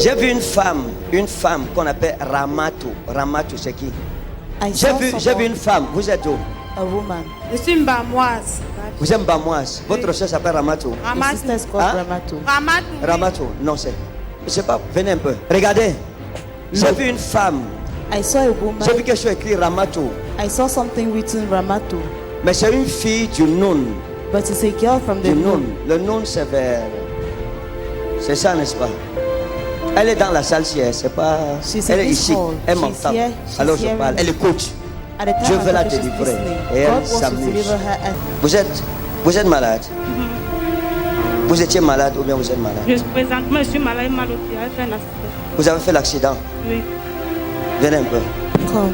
J'ai vu une femme qu'on appelle Ramatou. Ramatou, c'est qui? J'ai vu une femme. Vous êtes où? A woman. Je suis une Bamoise. Vous êtes Bamoise. Votre soeur s'appelle Ramatou. Your sister is called Ramatou. Ramatou. Non, c'est. Je sais pas. Venez un peu. Regardez. J'ai vu une femme. I saw a woman. J'ai vu quelque chose écrit Ramatou. I saw something written Ramatou. Mais c'est une fille du Noun. But it's a girl from the Du Noun. Noun. Le Noun, c'est vers. C'est ça, n'est-ce pas? Elle est dans la salle si elle, c'est pas. Elle est ici. Elle m'entend. Alors je parle. Elle écoute. Je veux la délivrer. Et elle s'amuse. Vous êtes malade? Vous étiez malade ou bien vous êtes malade? Présentement, je suis malade, mal au pied. J'ai fait un accident. Vous avez fait l'accident? Oui. Venez un peu. Come.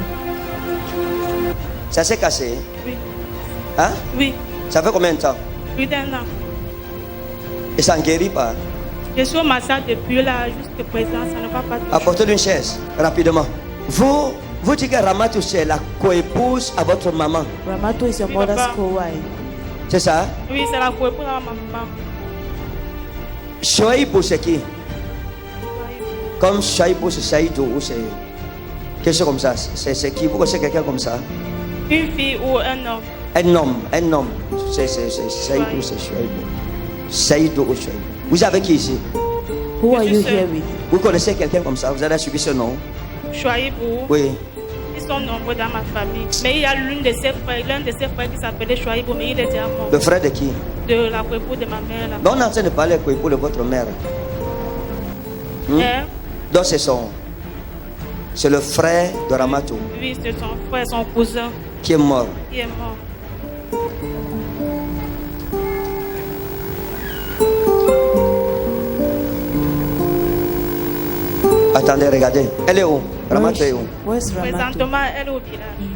Ça s'est cassé? Oui. Hein? Oui. Ça fait combien de temps? Plus d'un an. Et ça ne guérit pas? Je suis au massage depuis là, jusqu'à présent, ça ne va pas. Apportez une chaise, rapidement. Vous dites que Ramatou, c'est la coépouse à votre maman. Ramatou is your Oui, mother's papa. co-wife. C'est ça? Oui, c'est la coépouse à ma maman. Shoaibou, c'est qui? Comme Shoaibou, c'est Saïdou ou c'est quelque chose comme ça. C'est qui? Vous connaissez quelqu'un comme ça? Une fille ou un homme. Un homme. C'est Saïdou, c'est Shoaibou. Saïdou ou Shoaibou. Vous avez qui ici? Who are Je you suis here seule. with? Vous connaissez quelqu'un comme ça? Vous avez suivi ce nom? Chouaïbou. Oui. Ils sont nombreux dans ma famille. Mais il y a l'un de ses frères qui s'appelait Chouaïbou, mais il est déjà mort. Le frère de qui? De la coépouse de ma mère. Là. Donc on est en train de parler avec l'époux de votre mère. Hein? Donc c'est le frère de Ramatou Oui, c'est son frère, son cousin qui est mort. qui est mort. Attendez, regardez. Elle est où? Ramatou est où? Where's Ramatou? Présentement, elle est au village.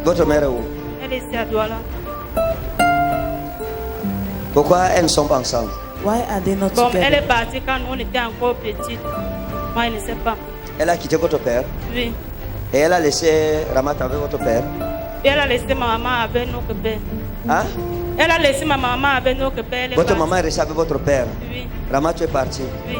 Votre mère est où? Elle est ici à Douala. Pourquoi elles ne sont pas ensemble? Why are they not Bon, elle together? est partie quand nous on était encore petites. Moi, je ne sais pas. Elle a quitté votre père Oui. et elle a laissé Ramatou avec votre père. Et elle a laissé ma maman avec notre père. Hein? Elle a laissé ma maman avec notre père. Elle est Votre partie. maman est restée avec votre père. Oui, Ramatou est parti. oui,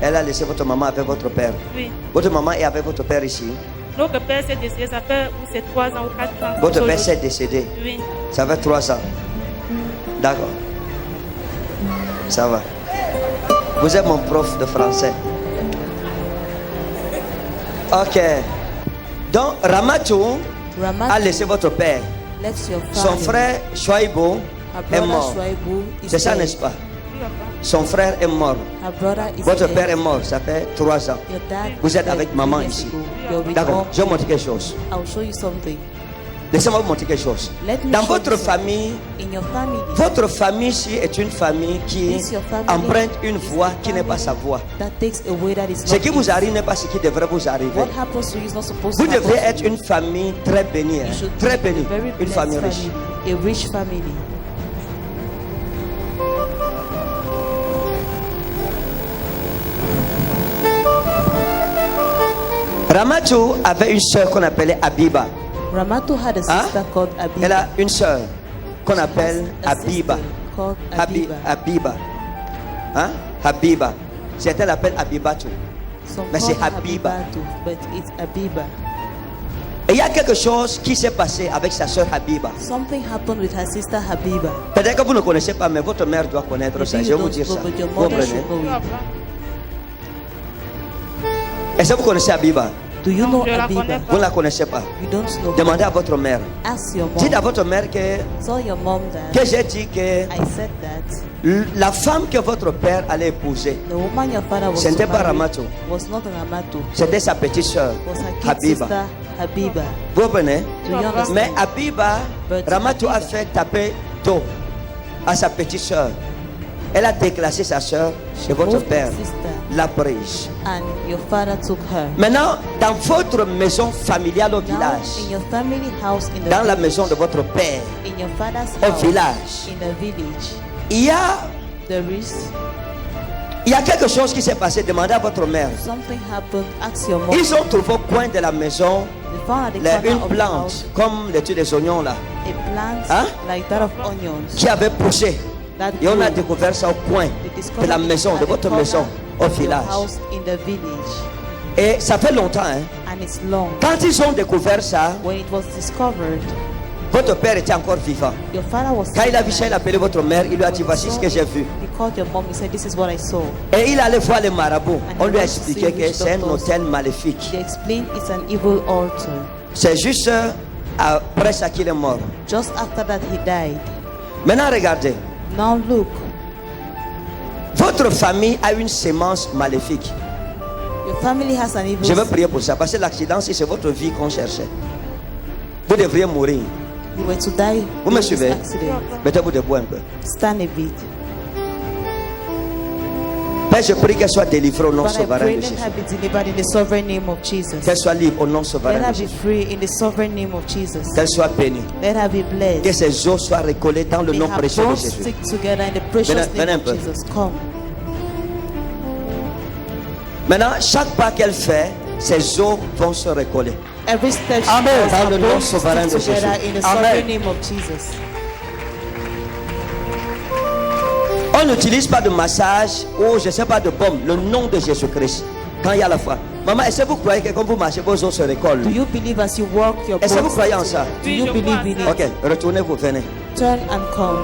Elle a laissé votre maman avec votre père. oui. Votre maman est avec votre père ici. Notre père s'est décédé, ça fait c'est 3 ans ou 4 ans. Votre père s'est décédé. Oui. Ça fait 3 ans. D'accord. Ça va. Vous êtes mon prof de français. Ok. Donc, Ramatou a Ramatou laissé votre père. left your Son family. frère Chouaïbou Her est brother mort. Chouaïbou is C'est ça, dead. n'est-ce pas? Oui, papa. Son frère est mort. Her brother is Votre dead. père est mort. Ça fait 3 ans. Your dad Vous êtes died avec 3 maman years ici. ago. You're with D'accord. mom. Je vais vous montrer quelque chose. I'll show you something. Laissez-moi vous montrer quelque chose. Let me Dans show votre you something. famille, In your family, votre famille ici est une famille qui Is your family emprunte une is voie a qui n'est pas family sa voie. that takes a way that is Ce not qui vous his. arrive n'est pas ce qui devrait vous arriver. What happens to you is not supposed Vous to happen devez to être you. une famille très bénie. You Hein? should Très be a bénie. very Une blessed famille riche. family, a rich family. Ramatou avait une soeur qu'on appelait Abiba. Ramatou had a Hein? sister called Abiba. Elle a une soeur qu'on appelle A Abiba. sister called Abiba. Abiba. Hein? Habiba. Certains l'appellent Abibatou. Some Mais call c'est her Habiba. too, but it's Abiba. Et il y a quelque chose qui s'est passé avec sa soeur Habiba. Something happened with her sister Habiba. Peut-être que vous ne connaissez pas, mais votre mère doit connaître ça. Maybe Je vais you vous don't dire know, ça. but your Vous mother comprenez? should know Oui, it. papa. Est-ce que vous connaissez Abiba? Do you Non, know je la Abiba? connais Vous ne la connaissez pas. You don't know. Demandez à votre mère. Ask your Dites à mom. votre mère que Tell your mom that j'ai dit que I said that la femme que votre père allait épouser, the woman your father was ce n'était to pas marry Ramatou, was not Ramatou. c'était sa petite soeur, Was her kid Habiba. sister Habiba. Vous comprenez? Do you understand? Mais Habiba, But Ramatou a Habiba- fait taper dos à sa petite soeur. Elle a déclassé sa soeur chez votre Moved père, her sister, l'a prise. and your father took her. Maintenant, dans votre maison familiale au Now, in village, your family house in the dans la village, maison de votre père, in your father's au house village, in the village, il y a quelque chose qui s'est passé. Demandez à votre mère. something happened. Ask your mom. Ils ont trouvé au coin de la maison They found at the corner une of the plante, house comme les des oignons là, a plant Hein? like that of onions. qui avait poussé. That Et on a grew. découvert ça au coin They de discovered la it maison, at de the votre corner maison. au your village. house in the village. Et ça fait longtemps, hein. And it's long. Quand ils ont découvert ça, When it was discovered, votre père était encore vivant. your father was Quand il a vu ça, still il a appelé votre mère, il lui a dit, voici ce que j'ai vu. He called your mom, he said, this is what I saw. Et il allait voir les marabouts. And On he lui a went to expliqué see que witch c'est un doctors. hôtel maléfique. They explained it's an evil altar. C'est juste après ça qu'il est mort. Just after that, he died. Maintenant, regardez. Now look, Votre famille a une sémence maléfique. your family has an evil Je veux seed. prier pour ça. Parce que l'accident, c'est votre vie qu'on cherchait. Vous devriez mourir. You were to die Vous me in this suivez? accident. Mettez-vous debout un peu. Stand a bit. Père, je prie qu'elle soit délivrée au nom But I souverain pray de let Jésus. her be delivered in the sovereign name of Jesus. Qu'elle soit libre au nom Let souverain her de be Jésus. free in the sovereign name of Jesus. Qu'elle soit bénie. Let her be blessed. Que ses os soient recollés dans le May nom her précieux de bones Jésus. stick together in the precious Venez name un of peu. Jesus. Come. Maintenant, chaque pas qu'elle fait, ses os vont se recoller. Every step she Amen. does, Dans le her nom bones souverain stick de together Jésus. in the Amen. sovereign name of Jesus. On n'utilise pas de massage ou je ne sais pas de baume. Le nom de Jésus-Christ. Quand il y a la foi. Maman, est-ce que vous croyez que quand vous marchez, vos os se recollent? Do you believe as you walk your Est-ce que vous bones croyez en stick ça? together? Do you Oui, je believe crois in à it? Ok, retournez-vous, venez. Turn and come.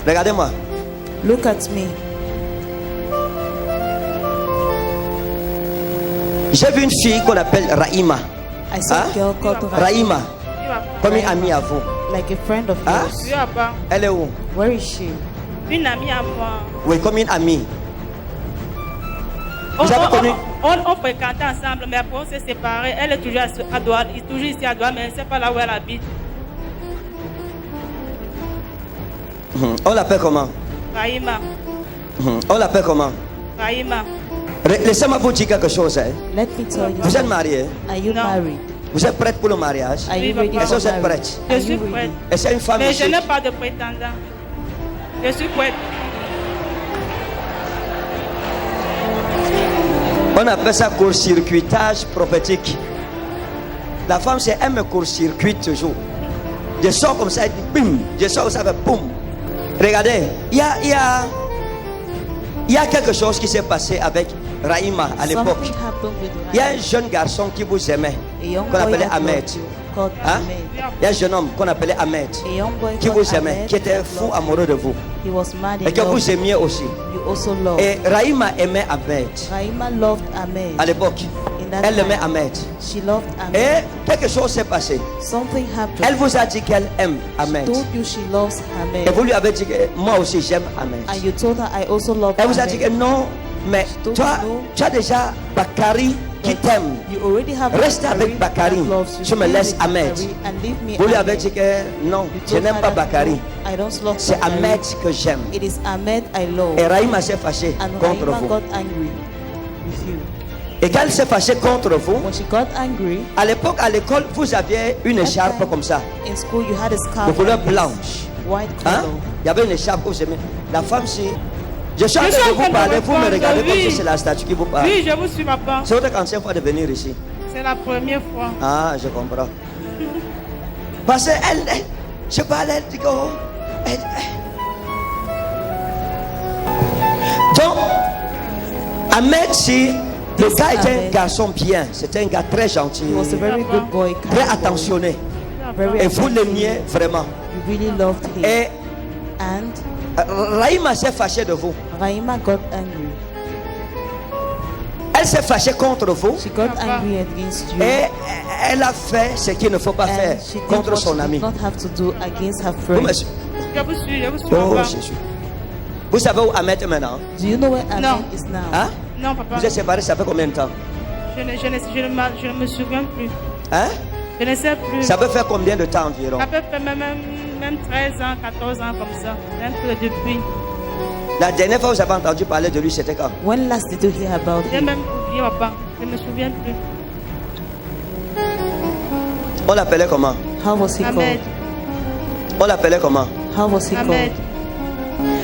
Regardez-moi. Look at me. J'ai vu une fille qu'on appelle Raïma. I saw Hein? a girl called Rahima, Raïma, Tu vas pas. comme une amie à vous. like a friend of Hein? yours. Tu vas pas. Elle est où? Where is she? Une amie à moi. Oui, comme une amie. On, Vous avez connu? on fréquentait ensemble, mais après on s'est séparés. Elle est toujours à Douala, toujours ici à Douala, mais elle ne sait pas là où elle habite. On l'appelle comment? Raïma. On l'appelle comment? Raïma. Laissez-moi vous dire quelque chose. Hein. Let me tell you. Vous êtes mariés? Are you No. married? Vous êtes prête pour le mariage? Are you Oui, ready papa. Est-ce que for vous êtes marriage? prête? Je Are suis you prête. ready? Et c'est une femme Mais je ici. n'ai pas de prétendant. Je suis prête. On appelle ça court-circuitage prophétique. La femme, c'est elle me court-circuite toujours. Je sors comme ça, elle dit bim. Je sors, ça fait boum. Regardez, il y a quelque chose qui s'est passé avec Raïma à l'époque. Something happened with Il y a Rahima. un jeune garçon qui vous aimait, A young qu'on boy appelait that Ahmed. loved you, called Hein? Ahmed. Il y a un jeune homme qu'on appelait Ahmed, A young boy qui called vous aimait, Ahmed qui était that fou loved amoureux de vous. you. He was mad Et in que love. vous aimiez aussi. You also loved. Et Raïma aimait Ahmed. Rahima loved Ahmed. À l'époque, In that elle aimait time, Ahmed. she loved Ahmed. Et quelque chose s'est passé. Something happened. Elle vous a dit qu'elle aime Ahmed. Told you she loves Et Ahmed. vous lui avez dit que moi aussi j'aime Ahmed. And you told her I also love Elle vous a dit que Ahmed. non, mais told toi, you no. tu as déjà Bakari qui t'aime. You already have Reste Bakari avec Bakari. that loves you. Tu me Stay laisses with Ahmed. Bakari and leave me Vous lui Ahmed. avez dit que non, You je told n'aime her pas that, Bakari. no, I don't love C'est Bakari. Ahmed que j'aime. It is Ahmed I love. Et Raïma s'est fâchée And contre Rahima vous. got angry with you. Et quand elle s'est fâchée contre vous, When she got angry, à l'époque à l'école, vous aviez une that écharpe time, comme ça, in school you had a scarf de couleur like this, blanche. white Hein? color. Il y avait une écharpe que vous aimez. La femme, si. Je suis en Je train suis de en train vous de parler, vous me répondre, regardez comme oui. si c'est la statue qui vous parle. Oui, je vous suis, papa. C'est votre quatrième fois de venir ici. C'est la première fois. Ah, je comprends. Parce qu'elle, je parle, elle dit que. Donc, Ahmed, si le This gars était un Ahmed. garçon bien, c'était un gars très gentil, He was a very good boy, kind très boy, attentionné. very Et vous attentive. l'aimiez vraiment. You really loved him. Et And Raïma s'est fâchée de vous. Rahima got angry. Elle s'est fâchée contre vous. She got angry against you. Et elle a fait ce qu'il ne faut pas faire And she did contre what son she ami. did not have to do against her Vous, friend. monsieur? Je vous suis, Oh, papa. Jésus. Vous savez où Ahmed est maintenant? Do you know where Ahmed No. is now? Hein? Non, papa. Vous êtes séparés, ça fait combien de temps? Je ne me souviens plus. Hein? Je ne sais plus. Ça peut faire combien de temps environ? Ça peut faire même 13 ans, 14 ans comme ça. Un peu depuis. La dernière fois que vous avez entendu parler de lui, c'était quand? When last did you hear about J'ai him? même oublié, papa. Je ne me souviens plus. On l'appelait comment? How was he Ahmed. called? On l'appelait comment? How was he Ahmed. called?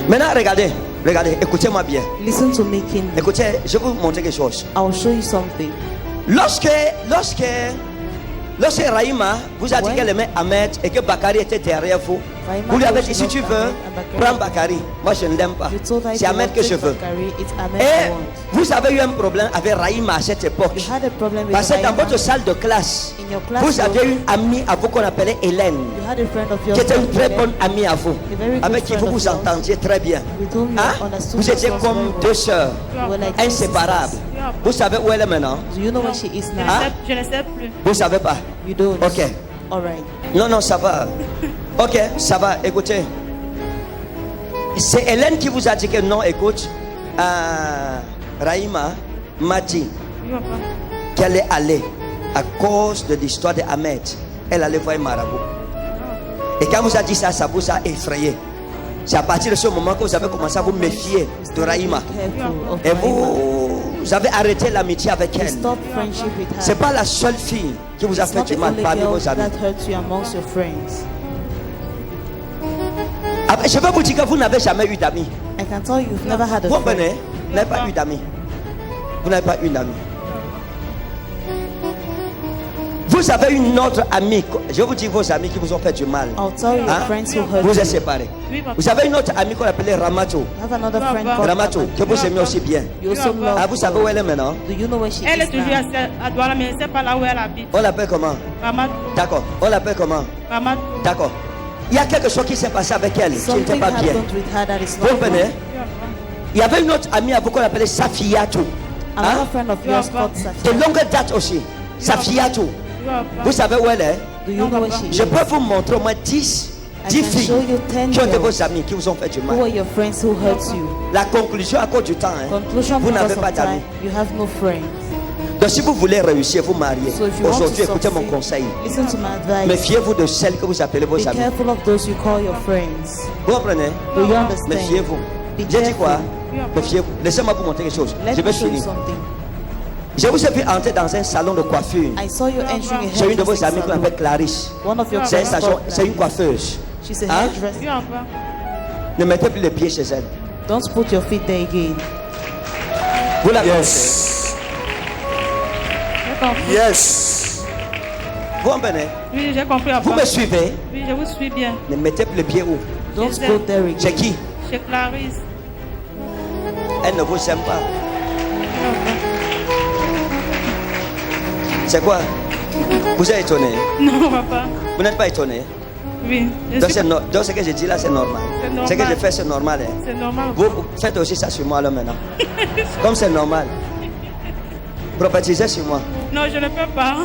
Maintenant, regardez. Regardez, écoutez-moi bien. Listen to me keenly. Écoutez, je vais vous montrer quelque chose. I will show you something. Lorsque Raïma vous a dit Ouais. qu'elle aimait Ahmed et que Bakari était derrière vous, Raïma vous lui avez told dit you si not tu Ahmed veux, and Bakari. prends Bakari. Moi je ne l'aime pas. You told her C'est if you Ahmed want que to je take veux. Bakari, it's Ahmed Et I want. vous avez eu un problème avec Raïma à cette époque. You had a problem with Parce que dans Raïma. votre salle de classe, In your class, vous aviez une amie à vous qu'on appelait Hélène, you had a friend of yours qui était une called très Hélène. bonne amie à vous, A very good avec qui friend vous of vous yours. entendiez très bien. With whom you Hein? understood Vous étiez yourselves comme very well. deux sœurs, You were like two inséparables. sisters. Vous savez où elle est maintenant? Do you know where she is Je now? ne Hein? sais- Je ne sais plus. Vous savez pas? You don't. Ok. Alright. Non, ça va. Ok, ça va. Écoutez. C'est Hélène qui vous a dit que non, écoute. Raïma m'a dit Oui, papa. qu'elle est allée à cause de l'histoire d'Ahmed. Elle allait voir un marabout. Et quand vous a dit ça, ça vous a effrayé. C'est à partir de ce moment que vous avez commencé à vous méfier de Raïma. Careful of Et Raïma. vous avez arrêté l'amitié avec You elle. stop friendship with her. C'est pas la seule fille qui vous a It's fait not du the mal only parmi girl vos amis. that hurts you amongst your friends. Après, je vais vous dire que vous n'avez jamais eu d'amis. I can tell you, you've never had a Vous comprenez? friend. Vous n'avez pas eu d'amis. Vous n'avez pas eu d'amis. Vous avez une autre amie. Je vais vous dire vos amis qui vous ont fait du mal. I'll tell you Hein? your friends who hurt Vous you. êtes séparés. Oui, papa. Vous avez une autre amie qu'on appelait Ramato. You have another friend Ramato. called Ramato, que vous aimez aussi bien. You also Oui, love Ah, vous savez où elle est maintenant? Do you know where she Elle est is toujours now? à Douala, mais je ne sais pas là où elle habite. On l'appelle comment? Ramato. D'accord. On l'appelle comment? Ramato. D'accord. Il y a quelque chose qui s'est passé avec elle qui n'était Something pas bien. happened with her that is Vous not comprenez? right. Oui, papa. Il y avait une autre amie à vous qu'on appelait Safiatou. Another Hein? friend of yours called De Safia. longue date aussi. Safiatou. Oui, papa. Vous savez où elle est? Do you know where she Je is? peux vous montrer au moins 10 I can filles show you 10 qui ont été girls vos amis, qui vous ont fait du Who mal. are your friends who hurt you? La conclusion à cause du temps, hein, Conclusion vous n'avez because pas of time, d'amis. you have no friends. Donc si vous voulez réussir, vous marier. So if you want to Aujourd'hui, écoutez mon succeed, conseil. listen to my advice. Méfiez-vous de celles que vous appelez vos Be amis. careful of those you call your friends. Vous comprenez? Do you understand? Méfiez-vous. Be J'ai dit quoi? careful. Méfiez-vous. Laissez-moi vous montrer quelque chose. Let Je vais me show you finir. something. Je vous ai vu entrer dans un salon de coiffure. I saw you entering a J'ai une de vos hairdressing amies qu'on salon. appelle Clarisse. One of your C'est friends c'est une called coiffeuse. She's a Hein? hairdresser. Oui, papa. Ne mettez plus les pieds chez elle. Don't put your feet there again. Vous l'avez Yes. J'ai compris. Yes. compris. Vous comprenez? Oui, j'ai compris, Vous papa. me suivez? Oui, je vous suis bien. Ne mettez plus les pieds où? Don't Yes, go sir. there Chez again. qui? Chez Clarisse. Elle ne vous aime pas. Oui, papa. C'est quoi? Vous êtes étonné? Non, papa. Vous n'êtes pas étonné? Oui. Je Donc, suis- donc ce que je dis là, c'est normal. C'est normal. Ce que je fais, c'est normal. Hein? C'est normal. Vous faites aussi ça sur moi là maintenant. Comme c'est normal. Prophétisez sur moi. Non, je ne peux pas.